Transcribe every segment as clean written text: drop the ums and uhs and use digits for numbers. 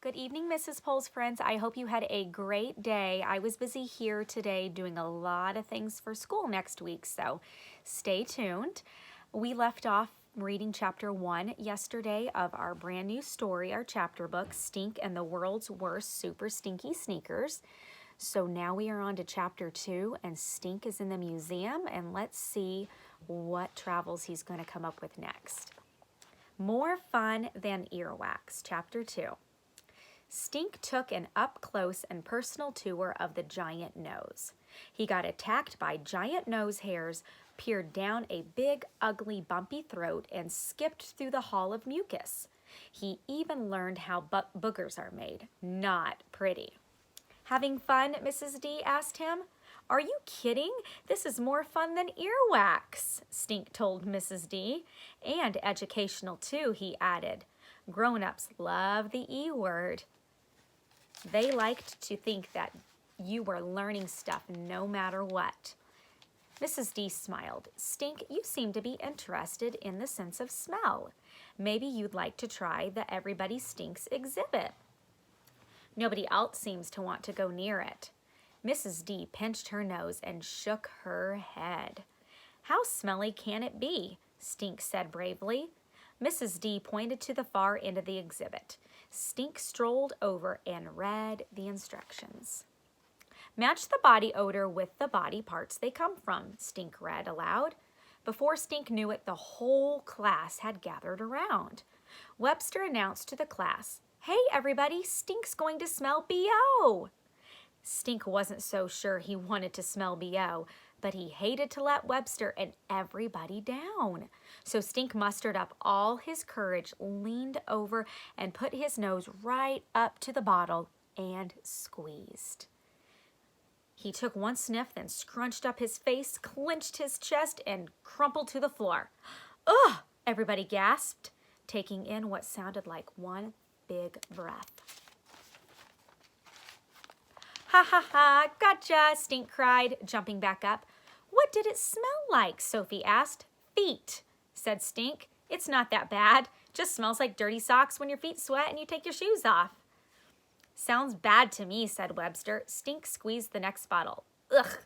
Good evening, Mrs. Pohl's friends. I hope you had a great day. I was busy here today doing a lot of things for school next week, so stay tuned. We left off reading chapter 1 yesterday of our brand new story, our chapter book, Stink and the World's Worst Super-Stinky Sneakers. So now we are on to chapter 2, and Stink is in the museum, and let's see what travels he's going to come up with next. More fun than earwax, chapter 2. Stink took an up-close and personal tour of the giant nose. He got attacked by giant nose hairs, peered down a big, ugly, bumpy throat, and skipped through the hall of mucus. He even learned how boogers are made. Not pretty. Having fun, Mrs. D asked him. Are you kidding? This is more fun than earwax, Stink told Mrs. D. And educational too, he added. Grown-ups love the E word. They liked to think that you were learning stuff no matter what. Mrs. D smiled. Stink, you seem to be interested in the sense of smell. Maybe you'd like to try the Everybody Stinks exhibit. Nobody else seems to want to go near it. Mrs. D pinched her nose and shook her head. How smelly can it be? Stink said bravely. Mrs. D pointed to the far end of the exhibit. Stink strolled over and read the instructions. Match the body odor with the body parts they come from, Stink read aloud. Before Stink knew it, the whole class had gathered around. Webster announced to the class, Hey everybody, Stink's going to smell B.O. Stink wasn't so sure he wanted to smell B.O., but he hated to let Webster and everybody down. So Stink mustered up all his courage, leaned over, and put his nose right up to the bottle and squeezed. He took one sniff, then scrunched up his face, clenched his chest, and crumpled to the floor. Ugh! Everybody gasped, taking in what sounded like one big breath. Ha ha ha, gotcha, Stink cried, jumping back up. What did it smell like? Sophie asked. Feet, said Stink. It's not that bad. Just smells like dirty socks when your feet sweat and you take your shoes off. Sounds bad to me, said Webster. Stink squeezed the next bottle. Ugh.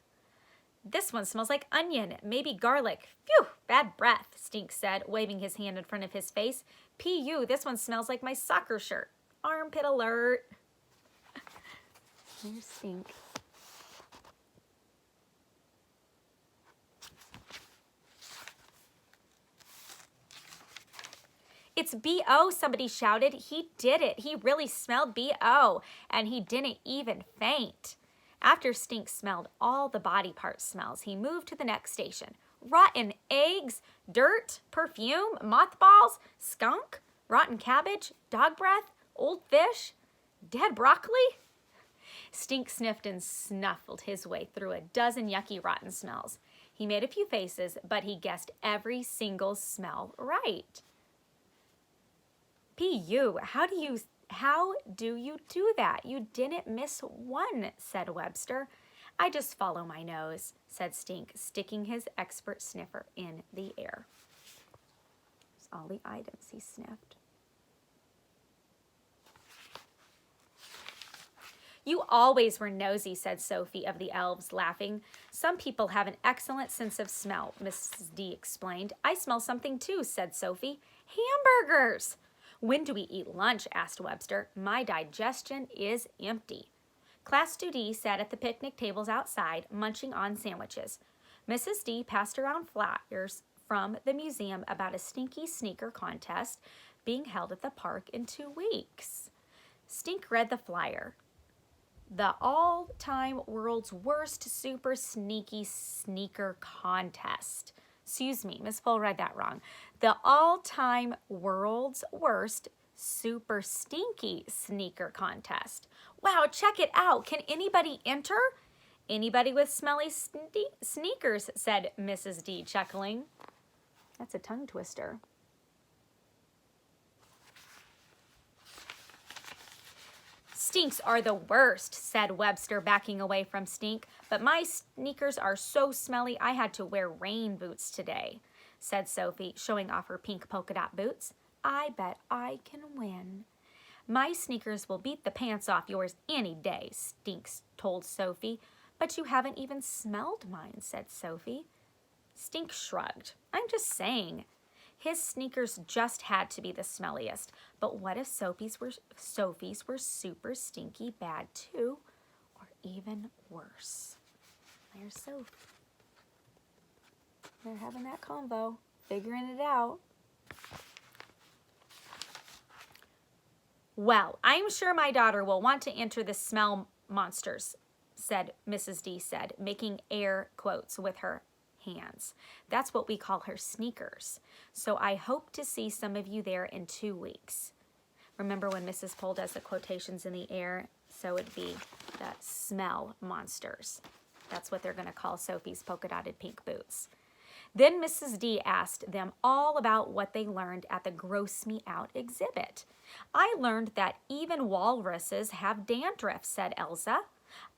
This one smells like onion, maybe garlic. Phew, bad breath, Stink said, waving his hand in front of his face. P.U., this one smells like my soccer shirt. Armpit alert. Here's Stink. It's B.O., somebody shouted. He did it. He really smelled B.O., and he didn't even faint. After Stink smelled all the body part smells, he moved to the next station. Rotten eggs, dirt, perfume, mothballs, skunk, rotten cabbage, dog breath, old fish, dead broccoli. Stink sniffed and snuffled his way through a dozen yucky rotten smells. He made a few faces, but he guessed every single smell right. P.U., how do you do that? You didn't miss one, said Webster. I just follow my nose, said Stink, sticking his expert sniffer in the air. There's all the items he sniffed. You always were nosy, said Sophie of the elves, laughing. Some people have an excellent sense of smell, Mrs. D explained. I smell something too, said Sophie. Hamburgers! When do we eat lunch? Asked Webster. My digestion is empty. Class 2D sat at the picnic tables outside, munching on sandwiches. Mrs. D passed around flyers from the museum about a stinky sneaker contest being held at the park in 2 weeks. Stink read the flyer. The all-time world's worst super sneaky sneaker contest. Excuse me, Miss Pohl read that wrong. The all-time world's worst super stinky sneaker contest. Wow, check it out. Can anybody enter? Anybody with smelly sneakers, said Mrs. D, chuckling. That's a tongue twister. Stinks are the worst, said Webster, backing away from Stink. But my sneakers are so smelly I had to wear rain boots today, said Sophie, showing off her pink polka dot boots. I bet I can win. My sneakers will beat the pants off yours any day, Stink told Sophie. But you haven't even smelled mine, said Sophie. Stink shrugged. I'm just saying. His sneakers just had to be the smelliest. But what if Sophie's were super stinky bad too? Or even worse. There's Sophie. They're having that convo, figuring it out. Well, I'm sure my daughter will want to enter the smell monsters, said Mrs. D said, making air quotes with her hands. That's what we call her sneakers. So I hope to see some of you there in 2 weeks. Remember when Mrs. Pohl does the quotations in the air? So it'd be the smell monsters. That's what they're going to call Sophie's polka dotted pink boots. Then Mrs. D asked them all about what they learned at the Gross Me Out exhibit. I learned that even walruses have dandruff, said Elsa.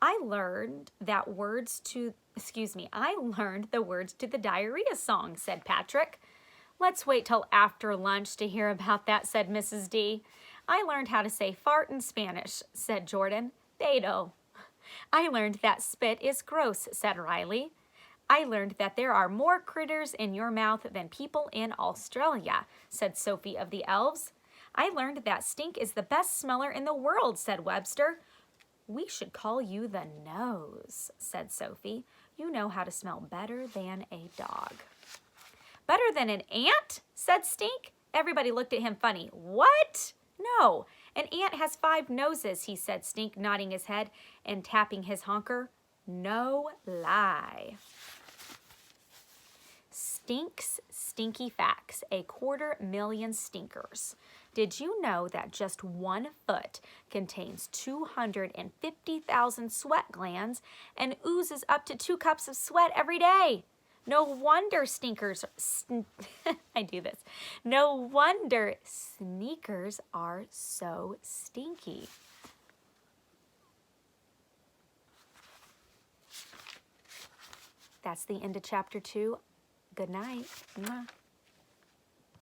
I learned the words to the diarrhea song, said Patrick. Let's wait till after lunch to hear about that, said Mrs. D. I learned how to say fart in Spanish, said Jordan. Beto. I learned that spit is gross, said Riley. I learned that there are more critters in your mouth than people in Australia, said Sophie of the Elves. I learned that Stink is the best smeller in the world, said Webster. We should call you the Nose, said Sophie. You know how to smell better than a dog. Better than an ant, said Stink. Everybody looked at him funny. What? No, an ant has 5 noses, he said, Stink, nodding his head and tapping his honker. No lie. Stink's Stinky Facts, 250,000 stinkers. Did you know that just 1 foot contains 250,000 sweat glands and oozes up to 2 cups of sweat every day? No wonder No wonder sneakers are so stinky. That's the end of chapter 2. Good night. Mwah.